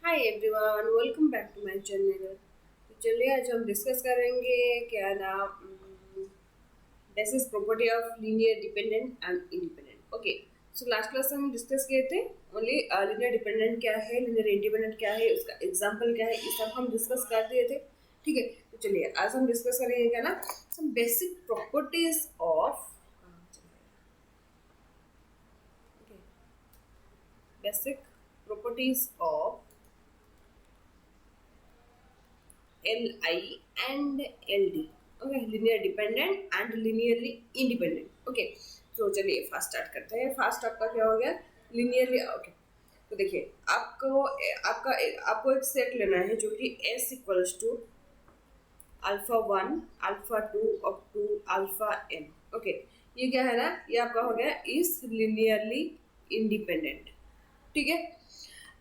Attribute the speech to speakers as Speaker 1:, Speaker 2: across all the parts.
Speaker 1: Hi everyone, welcome back to my channel. तो चलिए आज हम डिस्कस करेंगे क्या नाम basis property of linear dependent and independent. Okay, so last class हम डिस्कस किए थे ओनली लीनियर डिपेंडेंट क्या है, लीनियर इंडिपेंडेंट क्या है, उसका एग्जांपल क्या है, ये सब हम डिस्कस कर दिए थे। ठीक है, तो चलिए आज हम डिस्कस करेंगे क्या ना some basic properties of basic properties of Li and Ld. Okay, linear dependent and linearly independent. Okay, तो चलिए फास्ट स्टार्ट करते हैं। फास्ट आपका क्या हो गया, लिनियरली। ओके, तो देखिए आपको एक सेट लेना है जो कि S equals to alpha 1 alpha 2 up to alpha n। Okay, ये क्या है ना, ये आपका हो गया इज लिनियरली इंडिपेंडेंट। ठीक है,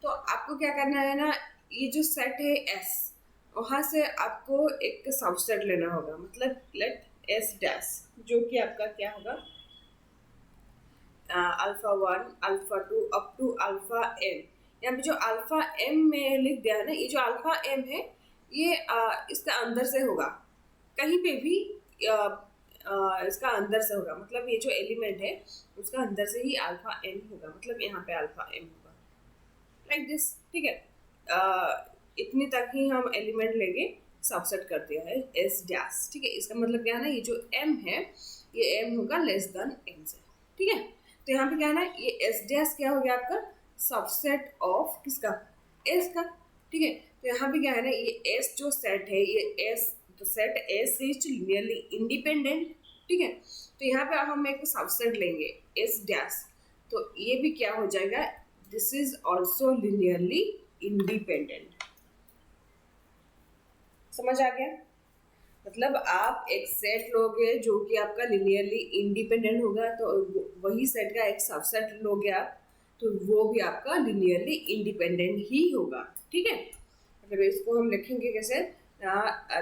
Speaker 1: तो आपको क्या करना है ना, ये जो सेट है S, वहाँ से आपको एक सबसेट लेना होगा, मतलब लेट एस डैश, जो कि आपका क्या होगा alpha 1 alpha 2 up to alpha M. यहाँ पे जो अल्फा एम में लिख दिया है ना, ये जो अल्फा एम है ये इसका अंदर से होगा, कहीं पे भी इसका अंदर से होगा, मतलब ये जो एलिमेंट है उसका अंदर से ही अल्फा एम होगा, मतलब यहाँ पे अल्फा एम होगा लाइक दिस। ठीक है, इतनी तक ही हम एलिमेंट लेके सबसेट कर दिया है एस डैश। ठीक है, इसका मतलब क्या है ना, ये जो एम है ये एम होगा लेस देन एन से। ठीक है, तो यहाँ पे क्या है ना, ये एस डैश क्या हो गया आपका सबसेट ऑफ किसका, एस का। ठीक है, तो यहाँ पे क्या है ना, ये एस जो सेट है ये एस, तो set S is linearly independent. ठीक है, तो यहाँ पे हम एक सबसेट लेंगे एस डैश, तो ये भी क्या हो जाएगा, this is also linearly independent. समझ आ गया, मतलब आप एक सेट लोगे जो कि आपका लिनियरली इंडिपेंडेंट होगा, तो वही सेट का एक सबसेट लोगे आप, तो वो भी आपका लिनियरली इंडिपेंडेंट ही होगा। ठीक है, मतलब इसको हम लिखेंगे कैसे,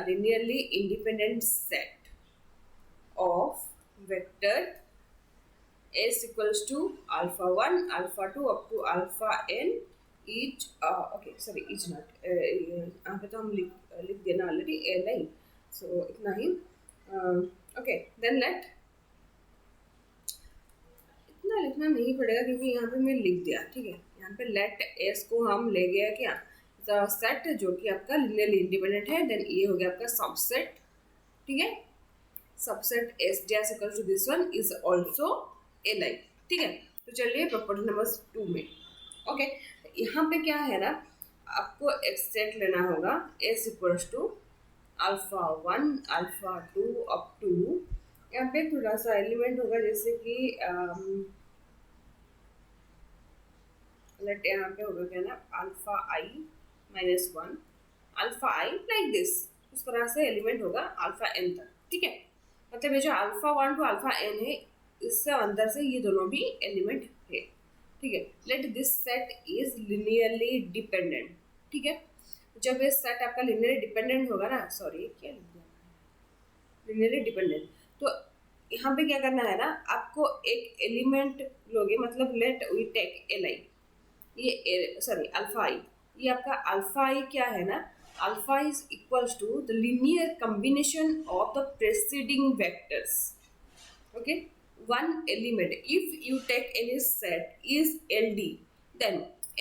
Speaker 1: linearly independent set of vector S equals to alpha 1 alpha 2 up to alpha n each okay sorry each not यहाँ पे तो हम लिख देना ऑलरेडी ए नहीं, सो इतना ही। ओके देन लेट, इतना लिखना नहीं पड़ेगा क्योंकि यहाँ पे मैं लिख दिया। ठीक है, यहाँ पे लेट एस को हम ले गया क्या, द सेट जो कि आपका लिनियरली इंडिपेंडेंट है, देन ये हो गया आपका सबसेट। ठीक है, subset S dash equal to this one is also a line. ठीक है, तो चलिए प्रॉपर्टी नंबर 2 में। ओके, यहाँ पे क्या है ना, आपको एक सेट लेना होगा S equals to alpha 1 alpha 2 up to, यहाँ पे थोड़ा सा एलिमेंट होगा जैसे कि लेट यहाँ पे होगा क्या ना alpha I minus 1 alpha I like this, उस तरह से एलिमेंट होगा अल्फा एन तक। ठीक है, मतलब ये जो अल्फा 1 टू अल्फा एन है, इससे अंदर से ये दोनों भी एलिमेंट है। ठीक है, let this set is linearly dependent. ठीक है, जब ये सेट आपका लिनियरली डिपेंडेंट होगा ना, सॉरी क्या लिख दिया, लिनियरली डिपेंडेंट, तो यहाँ पे क्या करना है ना, आपको एक एलिमेंट लोगे, मतलब let we take L I, ये सॉरी अल्फा आई, ये आपका अल्फा आई क्या है ना, alpha is equals to the linear combination of the preceding vectors. Okay, one element, if you take any set is LD, then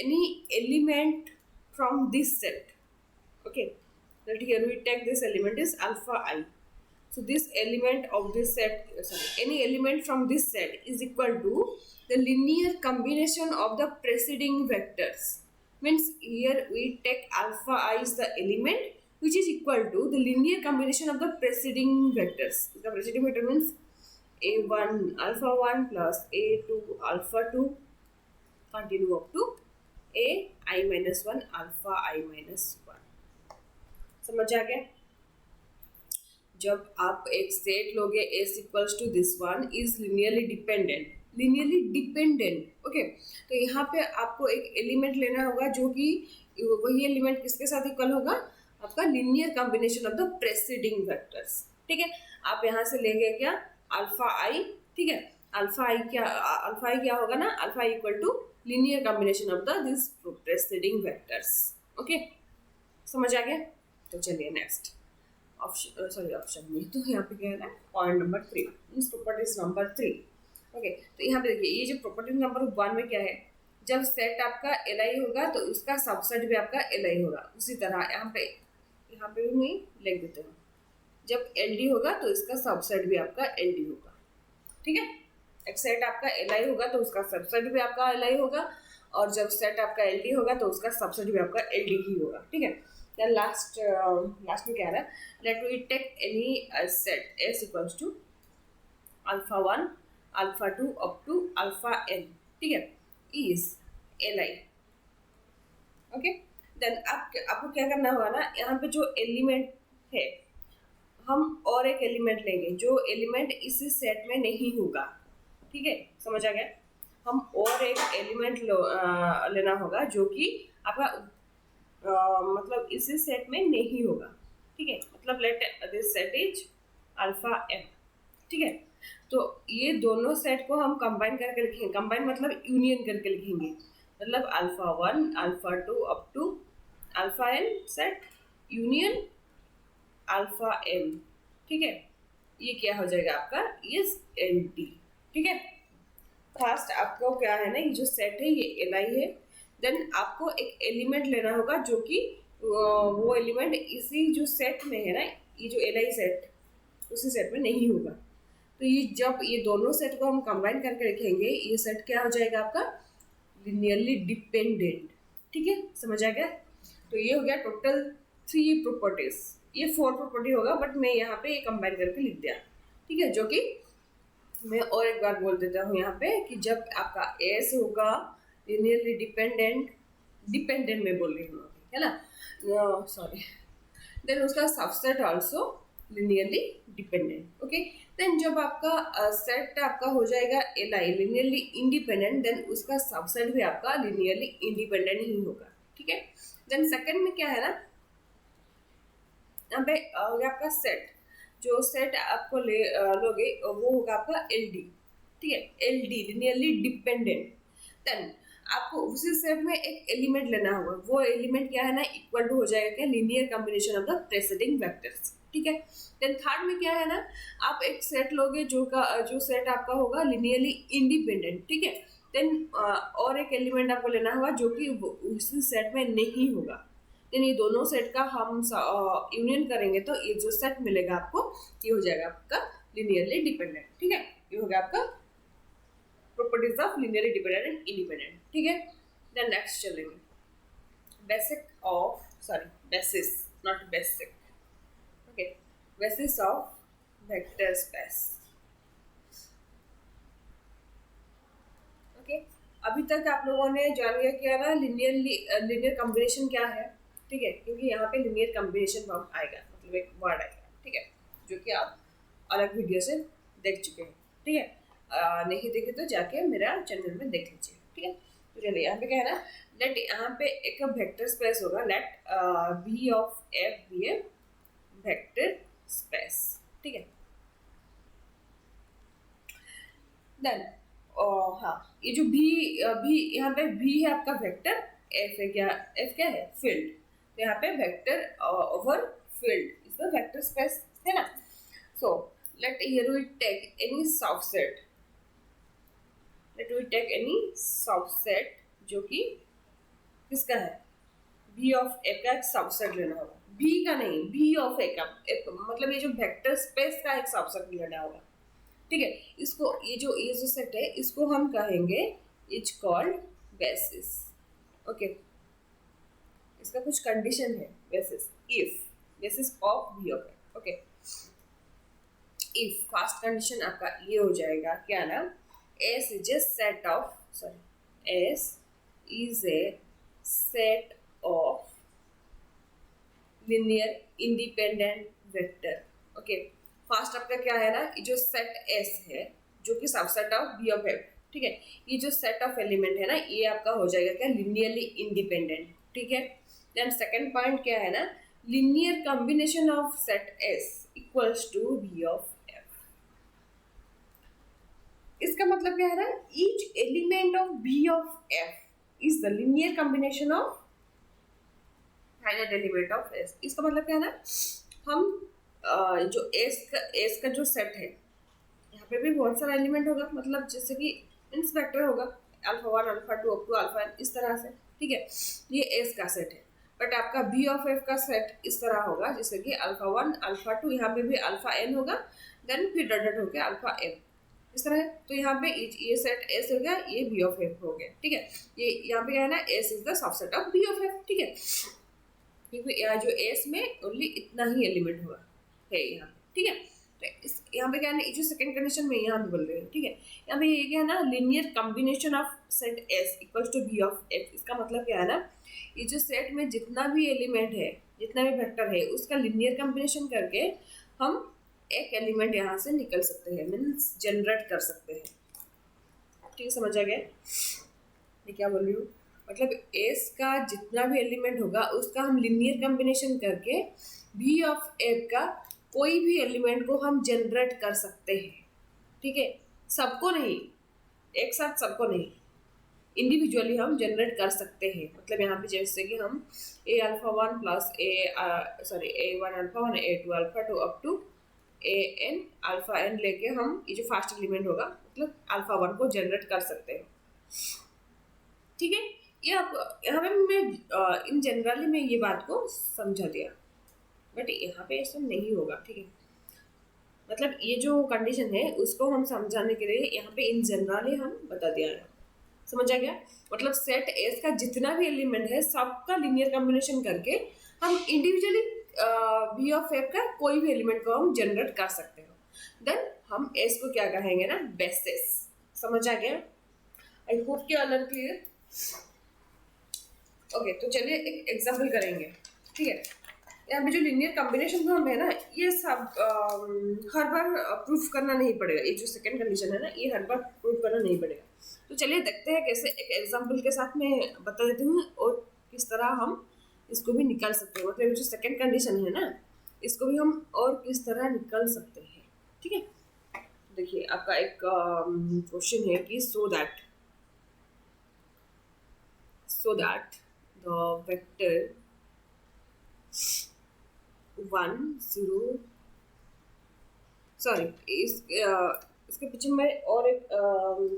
Speaker 1: any element from this set, okay, that here we take this element is alpha I, so this element of this set, sorry, any element from this set is equal to the linear combination of the preceding vectors, means here we take alpha I is the element which is equal to the linear combination of the preceding vectors. The preceding vector means a1 alpha 1 plus a2 alpha 2 continue up to a I minus 1 alpha I minus 1। समझ आ गया, जब आप एक set लोगे S equals to this one is linearly dependent, linearly dependent. Okay, तो यहाँ पे आपको एक एलिमेंट लेना होगा जो कि वही एलिमेंट किसके साथ इक्वल होगा, आपका linear combination of the preceding vectors. ठीक है, आप यहाँ से लेंगे क्या अल्फा आई। ठीक है, अल्फा आई क्या होगा ना, alpha equal to linear combination of the this preceding vectors. Okay, समझ आ गया? तो चलिए नेक्स्ट ऑप्शन, सॉरी ऑप्शन नहीं, तो यहाँ पे क्या है ना, point number 3 means properties number 3। Okay, तो यहाँ पे देखिए ये जो प्रॉपर्टी नंबर 1 में क्या है, जब सेट आपका एल होगा तो उसका सबसेट भी आपका एल होगा। उसी तरह यहाँ पे भी मैं लिख देता हूँ, जब एल होगा तो इसका सबसेट भी आपका एल होगा। ठीक है, एक सेट आपका एल होगा तो उसका सबसेट भी आपका एल होगा, और जब सेट आपका एल होगा तो उसका सबसेट भी आपका एल ही होगा। ठीक है, then लास्ट में क्या है, let we take any set S equals to alpha 1 alpha 2 up to alpha n। ठीक है, इज Li। ओके, देन आपको क्या करना होगा ना, यहाँ पे जो एलिमेंट है हम और एक एलिमेंट लेंगे जो एलिमेंट इसी सेट में नहीं होगा। ठीक है, समझ आ गया? हम और एक एलिमेंट लेना होगा जो कि आपका मतलब इसी सेट में नहीं होगा। ठीक है, मतलब let this set is alpha m। ठीक है, तो ये दोनों सेट को हम कंबाइन करके लिखेंगे, कंबाइन मतलब यूनियन करके लिखेंगे, मतलब alpha 1 alpha 2 up to alpha n set union alpha m। ठीक है, ये क्या हो जाएगा आपका, ये LD। ठीक है, फर्स्ट आपको क्या है ना, ये जो सेट है ये Li है, देन आपको एक एलिमेंट लेना होगा जो कि वो एलिमेंट इसी जो सेट में है ना, ये जो Li सेट उसी सेट में नहीं होगा। तो ये जब ये दोनों सेट को हम कंबाइन करके रखेंगे, ये सेट क्या हो जाएगा आपका, लिनियरली डिपेंडेंट। ठीक है, समझ आ गया? तो ये हो गया टोटल 3 प्रॉपर्टीज, ये 4 प्रॉपर्टी होगा बट मैं यहाँ पे ये कंबाइन करके लिख दिया। ठीक है, जो कि मैं और एक बार बोल देता हूँ यहाँ पे कि जब आपका एस होगा लिनियरली डिपेंडेंट में बोल रही हूँ, है ना, सॉरी, देन उसका subset also linearly dependent. Okay, then जब आपका सेट आपका हो जाएगा Li लिनियरली इंडिपेंडेंट, देन उसका सबसेट भी आपका लिनियरली इंडिपेंडेंट ही होगा। ठीक है, देन सेकंड में क्या है ना, यहाँ पे आपका सेट, जो सेट आपको लोगे वो होगा आपका LD। ठीक है, LD लिनियरली डिपेंडेंट, देन आपको उसी सेट में एक एलिमेंट लेना होगा, वो एलिमेंट क्या है ना, इक्वल टू हो जाएगा क्या, linear combination of the preceding vectors. ठीक है, देन थर्ड में क्या है ना, आप एक सेट लोगे जो सेट आपका होगा लिनियरली इंडिपेंडेंट। ठीक है, देन और एक एलिमेंट आपको लेना होगा जो कि उसी सेट में नहीं होगा, देन ये दोनों सेट का हम यूनियन करेंगे तो ये जो सेट मिलेगा आपको, ये हो जाएगा आपका लिनियरली डिपेंडेंट। ठीक है, ये हो गया आपका properties of linearly dependent and independent. ठीक है, देन नेक्स्ट चलेंगे basis not basic, okay, basis of vector space. Okay, अभी तक आप लोगों ने जान लिया क्या ना, लिनियर कॉम्बिनेशन क्या है। ठीक है, क्योंकि यहाँ पे लिनियर कॉम्बिनेशन फॉर्म आएगा, मतलब एक वर्ड आएगा। ठीक है, जो कि आप अलग वीडियो से देख चुके हैं। ठीक है, नहीं देखे तो जाके मेरा चैनल में देख लीजिए। ठीक है, तो चलिए यहाँ पे क्या है ना, लेट यहाँ पे एक वेक्टर स्पेस होगा, let V of F be a vector space. ठीक है, देन हाँ, ये जो भी यहाँ पे V है आपका वेक्टर, F है क्या, F क्या है, फील्ड। तो यहाँ पे vector over field is the vector space, है ना। So let here we take any subset, जो कि किसका है, V ऑफ F का एक सबसेट लेना होगा, V का नहीं, V ऑफ A का, मतलब ये जो वेक्टर स्पेस का एक सबसेट लेना होगा। ठीक है, इसको ये जो सेट है इसको हम कहेंगे इज कॉल्ड बेसिस। ओके, इसका कुछ कंडीशन है, basis of V of F। Okay, if first condition आपका ये हो जाएगा क्या ना, S is a set of linear independent vector। Okay, first आपका क्या है ना, ये जो सेट S है जो कि subset of V of F। ठीक है, ये जो सेट ऑफ एलिमेंट है ना, ये आपका हो जाएगा क्या, लिनियरली इंडिपेंडेंट। ठीक है, देन सेकंड पॉइंट क्या है ना, linear combination of set S equals to V of F। इसका मतलब क्या है ना, each element of V of F is the linear combination of finite element of S. इसका मतलब क्या है ना, हम जो एस का जो सेट है, यहाँ पे भी बहुत सारा एलिमेंट होगा, मतलब जैसे कि इंस्पेक्टर होगा alpha 1 alpha 2 up to alpha N, इस तरह से, ठीक है। ये एस का सेट है। बट आपका बी ऑफ एफ का सेट इस तरह होगा, जैसे कि अल्फा 1 अल्फा 2, यहाँ पे भी अल्फा एन होगा, देन फिर डॉट हो गया अल्फा एन, इस तरह है। तो यहाँ पे ये सेट एस हो गया, ये बी ऑफ एफ हो गया, ठीक है। ये यहाँ पे क्या है ना, S is the subset of B of F, ठीक है। क्योंकि यहाँ जो एस में ओनली इतना ही एलिमेंट होगा है यहाँ, ठीक है। तो इस यहाँ पे क्या है ना, जो सेकंड कंडीशन में यहाँ पे बोल रहे हैं, ठीक है। यहाँ पे ये क्या है ना, linear combination of set S equals to B of F. इसका मतलब क्या है ना, ये जो सेट में जितना भी एलिमेंट है, जितना भी वेक्टर है, उसका लिनियर कॉम्बिनेशन करके हम एक एलिमेंट यहाँ से निकल सकते हैं, मीन्स जनरेट कर सकते हैं, ठीक है। समझ आ गया मैं क्या बोल रही हूँ? मतलब एस का जितना भी एलिमेंट होगा उसका हम लिनियर कॉम्बिनेशन करके बी ऑफ एफ का कोई भी एलिमेंट को हम जनरेट कर सकते हैं, ठीक है। सबको नहीं, एक साथ सबको नहीं, इंडिविजुअली हम जनरेट कर सकते हैं। मतलब यहाँ पे जैसे कि हम a alpha 1 plus a 1 alpha 1 a 2 alpha 2 up to a n alpha n लेके हम ये जो फर्स्ट एलिमेंट होगा मतलब अल्फा 1 को जनरेट कर सकते हैं, ठीक है। ये आप यहाँ पे मैं इन जनरली मैं ये बात को समझा दिया, बट यहाँ पे ऐसा नहीं होगा, ठीक है। मतलब ये जो कंडीशन है उसको हम समझाने के लिए यहाँ पे इन जनरली हम बता दिया है, समझ आ गया। मतलब सेट एस का जितना भी एलिमेंट है सबका लिनियर कॉम्बिनेशन करके हम इंडिविजुअली बी ऑफ एफ का कोई भी एलिमेंट को हम जनरेट कर सकते हो। देन हम एस को क्या कहेंगे ना, बेसिस। समझ आ गया? आई होप कि ऑल आर क्लियर। ओके, तो चलिए एक एग्जाम्पल करेंगे, ठीक है। यहाँ पे जो लिनियर कॉम्बिनेशन फॉर्म है ना, ये सब हर बार प्रूफ करना नहीं पड़ेगा। ये जो सेकंड कंडीशन है ना, ये हर बार प्रूफ करना नहीं पड़ेगा। तो चलिए देखते हैं कैसे, एक एग्जाम्पल के साथ मैं बता देती हूँ और किस तरह हम इसको भी निकाल सकते हैं। मतलब जो सेकंड कंडीशन है ना, इसको भी हम और किस तरह निकाल सकते हैं, ठीक है। देखिए आपका एक क्वेश्चन है कि so that the vector 1 0 sorry इसके पीछे मैं और एक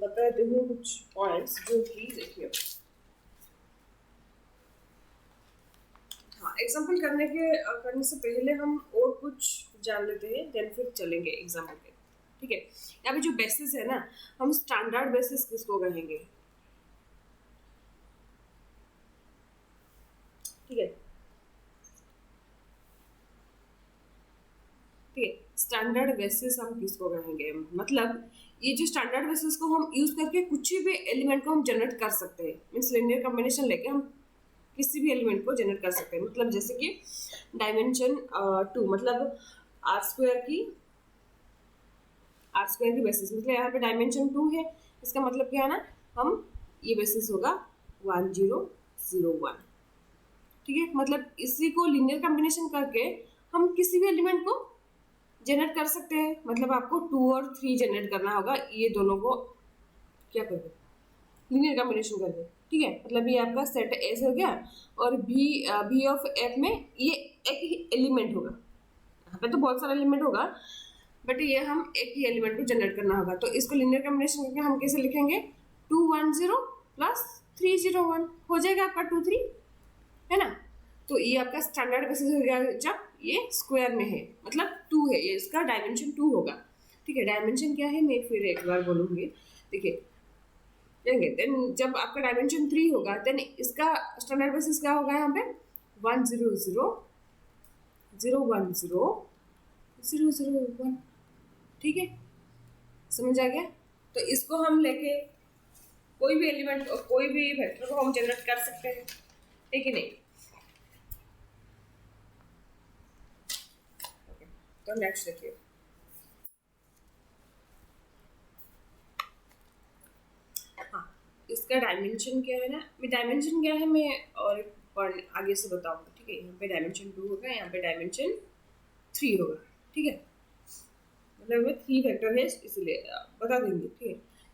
Speaker 1: बता देती हूँ कुछ पॉइंट्स जो कि देखिए। हाँ, एग्जाम्पल करने से पहले हम और कुछ जान लेते हैं, देन फिर चलेंगे एग्जाम्पल पे, ठीक है। यहाँ पे जो बेसिस है ना, हम स्टैंडर्ड बेसिस किसको कहेंगे, ठीक है। ठीक है, स्टैंडर्ड बेसिस हम किसको कहेंगे, मतलब ये जो स्टैंडर्ड बेसिस को हम यूज करके कुछ भी एलिमेंट को हम जनरेट कर सकते हैं। मीन्स लिनियर कॉम्बिनेशन लेके हम किसी भी एलिमेंट को जनरेट कर सकते हैं। मतलब जैसे कि डायमेंशन 2, मतलब आर स्क्वायर की बेसिस, मतलब यहाँ पे डायमेंशन 2 है। इसका मतलब क्या है ना, हम ये बेसिस होगा 1 0 0 1, ठीक है। मतलब इसी को लिनियर कॉम्बिनेशन करके हम किसी भी एलिमेंट को जनरेट कर सकते हैं। मतलब आपको 2 और 3 जनरेट करना होगा, ये दोनों को क्या करेंगे, लिनियर कॉम्बिनेशन करके, ठीक है। मतलब ये आपका सेट एस हो गया और बी ऑफ एफ में ये एक ही एलिमेंट होगा। यहाँ पे तो बहुत सारा एलिमेंट होगा, बट ये हम एक ही एलिमेंट को जनरेट करना होगा। तो इसको लिनियर कॉम्बिनेशन करके हम कैसे लिखेंगे, 2 1 0 प्लस 3 0 1 हो जाएगा आपका 2 3, है ना। तो ये आपका स्टैंडर्ड बेसिस हो गया जब ये स्क्वायर में है, मतलब 2 है, ये इसका डायमेंशन 2 होगा, ठीक है। डायमेंशन क्या है मैं फिर एक बार बोलूँगी, देखिए देंगे। देन जब आपका डायमेंशन 3 होगा, देन इसका स्टैंडर्ड बेसिस क्या होगा, यहाँ पे 1 0 0 0 1 0 0 0 1, ठीक है। समझ आ गया? तो इसको हम लेके कोई भी एलिमेंट और कोई भी वेक्टर को हम जनरेट कर सकते हैं, है कि नहीं। तो नेक्स्ट देखिए, हाँ इसका डायमेंशन क्या है ना, डायमेंशन क्या है मैं और आगे से बताऊंगा, ठीक है। यहाँ पे डायमेंशन 2 होगा, यहाँ पे डायमेंशन 3 होगा, ठीक है। मतलब 3 वेक्टर है इसलिए बता देंगे, ठीक है।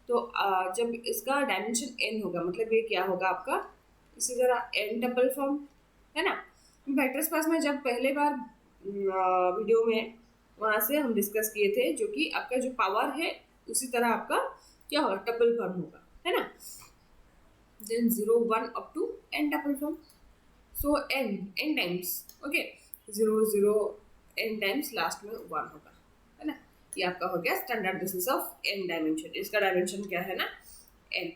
Speaker 1: तो जब इसका डायमेंशन n होगा, मतलब ये क्या होगा आपका इसी तरह n डबल फॉर्म, है ना। वेक्टर स्पेस में जब पहले बार वीडियो में वहाँ से हम डिस्कस किए थे, जो कि आपका जो पावर है उसी तरह आपका क्या होगा, टपल फॉर्म होगा, है ना। Then 0 1 up to n tuple form, so n times, okay, 0 0 n times, last में 1 होगा, है ना। ये आपका हो गया standard basis of n dimension. इसका डायमेंशन क्या है ना, n।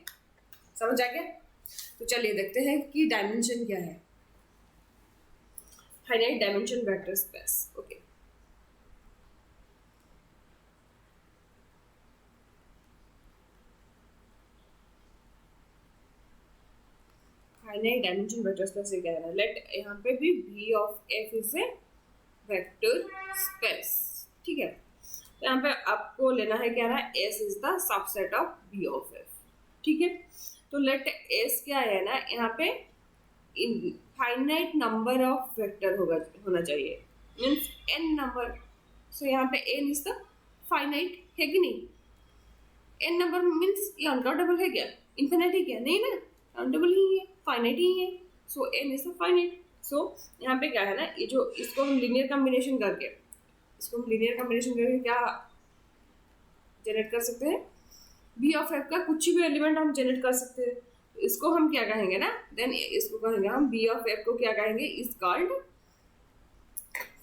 Speaker 1: समझ आ गया? तो चलिए देखते हैं कि डायमेंशन क्या है। Finite dimension vector space, okay. Finite dimension vector space से क्या है, लेट यहाँ पे भी v of f is a vector space, ठीक है। तो यहाँ पे आपको लेना है क्या ना, s is the subset of v of f, ठीक है। तो लेट s क्या है ना, यहाँ पे फाइनाइट नंबर ऑफ वेक्टर होना चाहिए, मीन्स n नंबर। सो यहाँ पे n इज द फाइनाइट, है कि नहीं। n नंबर मीन्स ये अनकाउंटेबल है क्या, इन्फिनिट है क्या, नहीं ना, काउंटेबल ही है, फाइनाइट ही है। सो n इज द फाइनाइट। सो यहाँ पे क्या है ना, ये जो इसको हम लीनियर कॉम्बिनेशन करके क्या जनरेट कर सकते हैं, बी ऑफ एफ का कुछ भी एलिमेंट हम जनरेट कर सकते हैं। इसको हम क्या कहेंगे ना, देन इसको कहेंगे हम बी ऑफ एफ को क्या कहेंगे, is called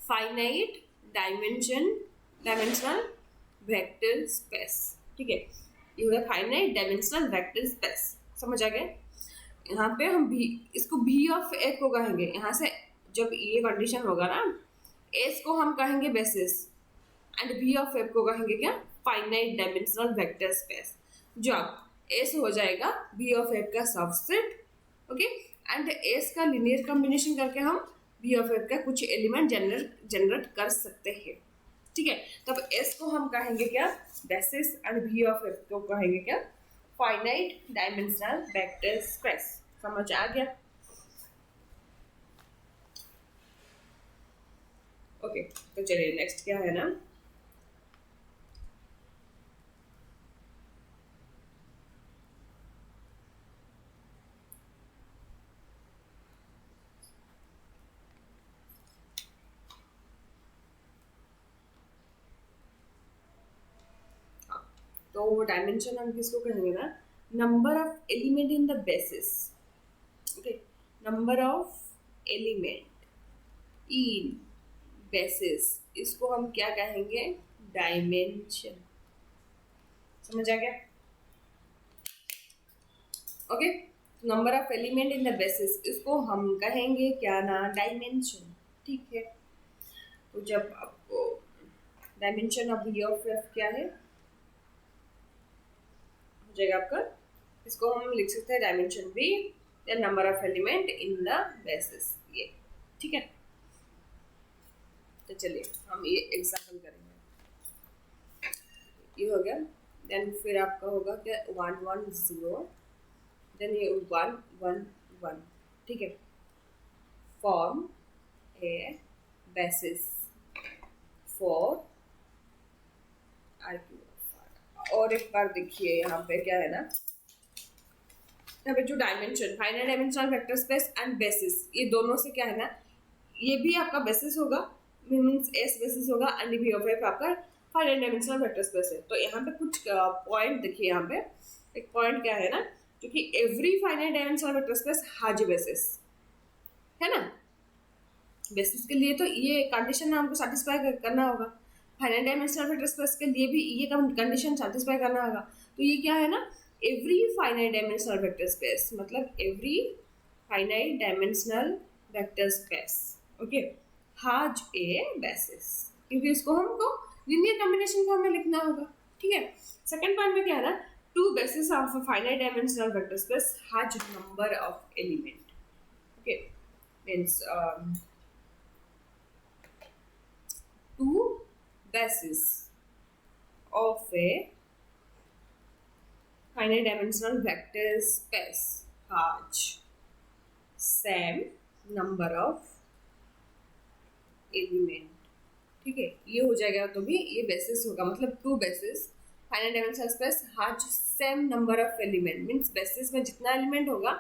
Speaker 1: finite dimensional vector space, ठीक है। ये हो गया फाइनाइट डायमेंशनल वेक्टर स्पेस, समझ आ गया। यहाँ पे हम भी इसको बी ऑफ एफ को कहेंगे, यहाँ से जब ये कंडीशन होगा ना, एस को हम कहेंगे basis and B of F को कहेंगे क्या, फाइनाइट डायमेंशनल वेक्टर स्पेस। जब एस हो जाएगा बी ऑफ एफ का सबसेट, ओके, एंड एस का लिनियर कॉम्बिनेशन करके हम बी ऑफ एफ का कुछ एलिमेंट जनरेट कर सकते हैं, ठीक है। तब एस को हम कहेंगे क्या, basis, and B of F को कहेंगे क्या, फाइनाइट डायमेंशनल वेक्टर स्पेस। समझ आ गया? ओके, तो चलिए नेक्स्ट क्या है ना, तो डायमेंशन हम किसको कहेंगे ना, number of element in the basis, okay, number of element in basis, इसको हम क्या कहेंगे, डायमेंशन। समझ आ गया? Okay, number of element in the basis, इसको हम कहेंगे क्या ना, डायमेंशन, ठीक है। तो जब आपको dimension of B of F क्या है, हो जाएगा आपका, इसको हम लिख सकते हैं dimension B, the number of element in the basis, ये, ठीक है। तो चलिए हम ये एग्जाम्पल करेंगे, ये हो गया। देन फिर आपका होगा क्या, 1 1 0, देन ये 1 1 1, ठीक है। Form a basis for I Q. और एक बार देखिए यहाँ पे क्या है ना, यहाँ पे जो dimension, finite dimensional vector space and bases, ये दोनों से क्या है ना, ये भी आपका बेसिस होगा, मीन्स एस बेसिस होगा, एंड बी ऑफ एफ आपका फाइनाइट डायमेंशनल वेक्टर स्पेस है। तो यहाँ पे कुछ पॉइंट देखिए, यहाँ पे एक पॉइंट क्या है ना, जो कि every finite dimensional vector space has basis, है ना। बेसिस के लिए तो ये कंडीशन हमको सेटिस्फाई करना होगा, फाइनाइट डायमेंशनल वेक्टर स्पेस के लिए भी ये कंडीशन सेटिस्फाई करना होगा। तो ये क्या है ना, every finite dimensional vector space, मतलब every finite dimensional vector space, okay, has a basis, क्योंकि इसको हमको लीनियर कॉम्बिनेशन को हमें लिखना होगा, ठीक है। सेकंड पॉइंट में क्या है ना, two basis of a finite dimensional vector space has number of element, okay, means two bases of a finite dimensional vector space has same number of element, ठीक है। ये हो जाएगा, तो भी ये बेसिस होगा, मतलब two basis finite dimensional space has same number of element, means basis में जितना एलिमेंट होगा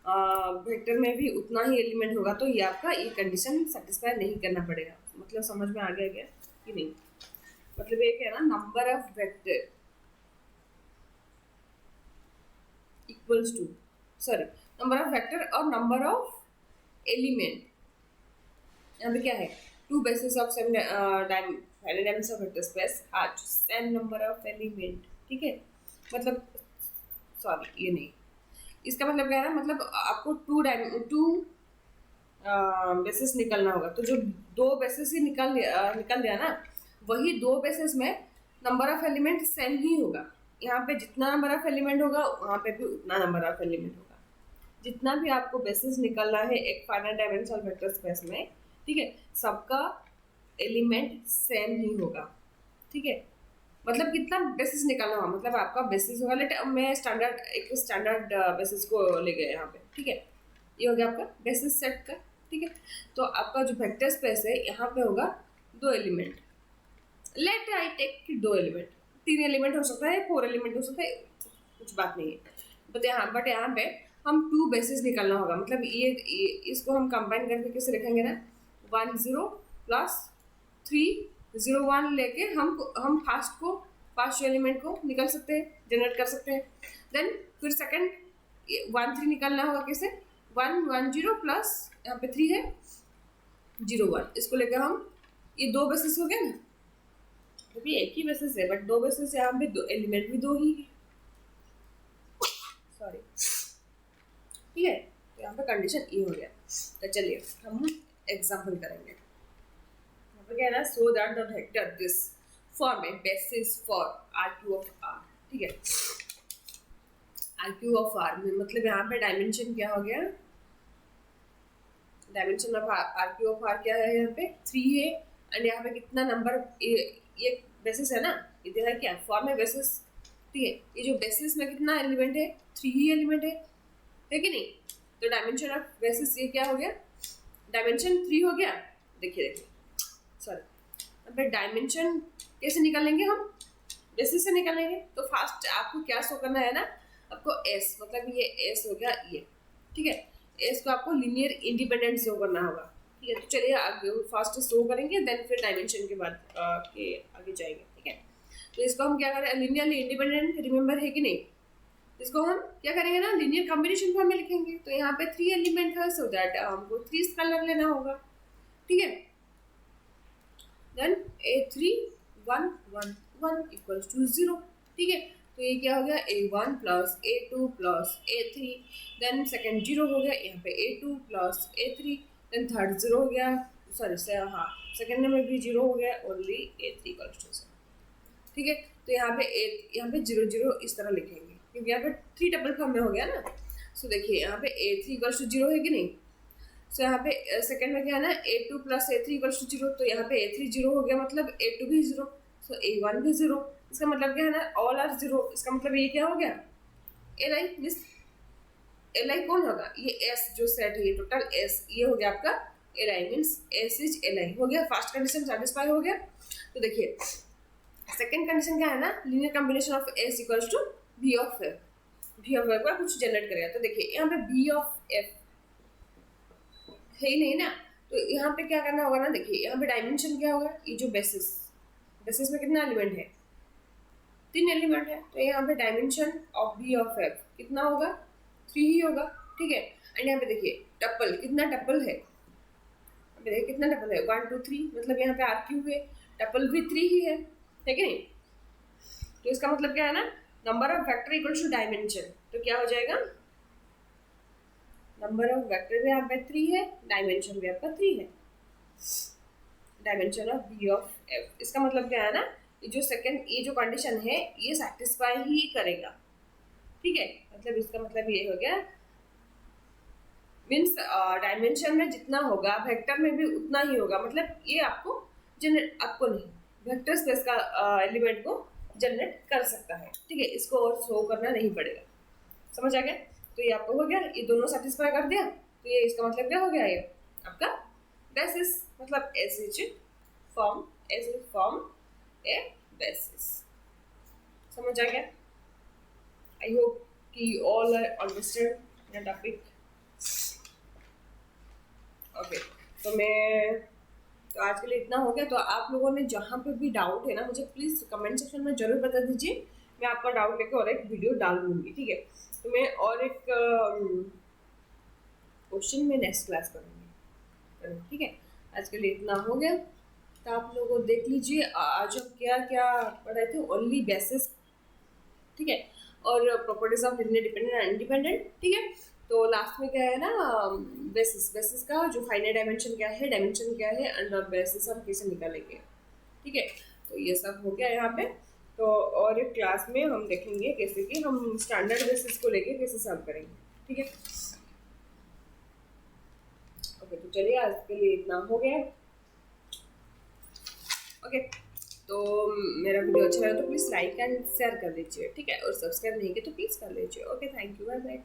Speaker 1: वेक्टर में भी उतना ही एलिमेंट होगा, तो ये आपका ये कंडीशन सेटिस्फाई नहीं करना पड़ेगा। मतलब समझ में आ गया क्या कि नहीं? मतलब एक है ना, number of vector equals to, sorry, number of vector और नंबर ऑफ एलिमेंट, यहाँ पे क्या है, two basis of same dimension of vector space has same number of element. ठीक है, मतलब सॉरी ये नहीं, इसका मतलब क्या है ना, मतलब आपको टू बेसिस निकलना होगा, तो जो दो बेसिस ही निकल गया ना, वही दो बेसिस में नंबर ऑफ एलिमेंट सेम ही होगा। यहाँ पे जितना नंबर ऑफ एलिमेंट होगा वहाँ पे भी उतना नंबर ऑफ एलिमेंट होगा। जितना भी आपको बेसिस निकलना है एक फाइनाइट डायमेंशनल वेक्टर स्पेस में, ठीक है, सबका एलिमेंट सेम ही होगा। ठीक है, मतलब कितना बेसिस निकालना होगा, मतलब आपका बेसिस होगा, लेट मैं एक स्टैंडर्ड बेसिस को ले गया यहाँ पे। ठीक है, ये हो गया आपका बेसिस सेट का। ठीक है, तो आपका जो वेक्टर स्पेस है यहाँ पे होगा दो एलिमेंट, लेट आई टेक कि दो एलिमेंट, 3 एलिमेंट हो सकता है, 4 एलिमेंट हो सकता है, कुछ बात नहीं है। बट यहाँ पे हम 2 बेसिस निकालना होगा, मतलब ये इसको हम कंबाइन करके कैसे लिखेंगे ना, 1 0 प्लस 3 0 1 लेके हम फर्स्ट एलिमेंट को निकल सकते हैं, जनरेट कर सकते हैं। देन फिर सेकंड 1 3 निकालना होगा, कैसे 1 1 0 प्लस यहाँ पे 3 है 0 1, इसको लेकर हम, ये दो बेसिस हो गया ना, अभी एक ही बेसिस है बट दो बेसिस यहाँ पे दो एलिमेंट भी दो ही है, सॉरी। ठीक है, तो यहाँ पे कंडीशन ये हो गया। तो चलिए हम एग्जाम्पल करेंगे। यहाँ पे क्या है ना, so that the vector this form a basis for R Q of R. ठीक है, आर क्यू ऑफ आर में मतलब यहाँ पे डायमेंशन क्या हो गया, dimension of R Q of R क्या है, यहाँ पे 3 है, एंड यहाँ पे कितना नंबर, ये बेसिस है ना, इधर है क्या फॉर्म है बेसिस। ठीक है, ये जो बेसिस में कितना एलिमेंट है, 3 ही एलिमेंट है कि नहीं? तो डायमेंशन ऑफ बेसिस ये क्या हो गया, डायमेंशन 3 हो गया। देखिए सॉरी, अब डायमेंशन कैसे निकालेंगे हम, बेसिस से निकालेंगे। तो फास्ट आपको क्या शो करना है ना, आपको एस, मतलब ये एस हो गया ये। ठीक है, एस को आपको लीनियर इंडिपेंडेंट शो करना होगा। ठीक है, तो चलिए आगे फास्ट शो करेंगे, देन फिर डायमेंशन के बाद के आगे जाएंगे। ठीक है, तो इसको हम क्या करें, लीनियरली इंडिपेंडेंट रिमेंबर है कि नहीं, इसको हम क्या करेंगे ना, लीनियर कॉम्बिनेशन फॉर्म में लिखेंगे। तो यहाँ पे 3 एलिमेंट है, सो दैट हमको 3 कलर लेना होगा। ठीक है, देन A3 1 1 1 इक्वल्स टू 0। ठीक है, तो ये क्या हो गया, A1 plus A2 plus A3, then second 0 हो गया, यहाँ पे A2 plus A3, then third 0 हो गया, सॉरी हाँ सेकेंड में भी 0 हो गया, ओनली A3 इक्वल्स टू 0। ठीक है, तो यहाँ पे 0 0 इस तरह लिखेंगे, क्योंकि यहाँ पे 3 डबल फॉर्म में हो गया ना। सो देखिए यहाँ पे A3 इक्वल्स टू 0 है कि नहीं। सो यहाँ पे सेकंड में क्या है ना, A2 plus A3 equals to 0, तो यहाँ पे A3 0 हो गया, मतलब A2 भी 0, सो A1 भी 0। इसका मतलब क्या है ना, ऑल आर 0। इसका मतलब ये क्या हो गया, Li मिस Li कौन होगा, ये S जो सेट है, ये टोटल S, ये हो गया आपका Li means S is Li हो गया। फर्स्ट कंडीशन सेटिस्फाई हो गया। तो देखिए सेकेंड कंडीशन क्या है ना, linear combination of S equals to V of F, V of F का कुछ जनरेट करेगा। तो देखिए यहाँ पे V ऑफ F है ही नहीं ना, तो यहाँ पे क्या करना होगा ना, देखिए यहाँ पे डायमेंशन क्या होगा, ये जो बेसिस में कितना एलिमेंट है, 3 एलिमेंट है, तो यहाँ पे dimension of V of F कितना होगा, 3 ही होगा। ठीक है, एंड यहाँ पे देखिए टप्पल, कितना टप्पल है, देखिए कितना टप्पल है, 1 2 3, मतलब यहाँ पे आर क्यू है, टप्पल भी 3 ही है कि नहीं। तो इसका मतलब क्या है ना, number of vector equal to dimension, तो क्या हो जाएगा, नंबर ऑफ वेक्टर भी यहाँ पे 3 है, डायमेंशन भी आपका 3 है, dimension of V of F। इसका मतलब क्या है ना, ये जो सेकंड ये जो कंडीशन है ये सेटिस्फाई ही करेगा। ठीक है, मतलब इसका मतलब ये हो गया, मीन्स डायमेंशन में जितना होगा वेक्टर में भी उतना ही होगा, मतलब ये आपको नहीं, वेक्टर स्पेस का एलिमेंट को जनरेट कर सकता है। ठीक है, इसको और शो करना नहीं पड़ेगा। समझ आ गया? तो ये आपको हो गया, ये दोनों सेटिस्फाई कर दिया, तो ये इसका मतलब क्या हो गया, ये आपका बेसिस, मतलब एज फॉर्म ए बेसिस। समझ आ गया? आई होप कि all understand the topic. Okay, तो आज के लिए इतना हो गया। तो आप लोगों ने जहाँ पे भी डाउट है ना, मुझे प्लीज़ कमेंट सेक्शन में जरूर बता दीजिए। मैं आपका डाउट लेके और एक वीडियो डाल दूँगी, ठीक है। तो मैं और एक क्वेश्चन में नेक्स्ट क्लास करूँगी, ठीक है। आज के लिए इतना हो गया। तो आप लोगों देख लीजिए आज हम क्या क्या पढ़ाए थे। ओनली बेसिस, ठीक है, और properties of linear dependent and independent, ठीक है। तो लास्ट में क्या है ना, बेसिस का जो फाइनाइट डायमेंशन क्या है, डायमेंशन क्या है, एंड बेसिस हम कैसे निकालेंगे, ठीक है। तो ये सब हो गया यहाँ पे। तो और एक क्लास में हम देखेंगे कैसे कि हम स्टैंडर्ड बेसिस को लेके कैसे सॉल्व करेंगे, ठीक है। ओके, तो चलिए आज के लिए इतना हो गया। ओके, तो मेरा वीडियो अच्छा लगा तो प्लीज़ लाइक एंड शेयर कर लीजिए, ठीक है। और सब्सक्राइब नहीं किया तो प्लीज़ कर लीजिए। Okay, thank you, bye bye.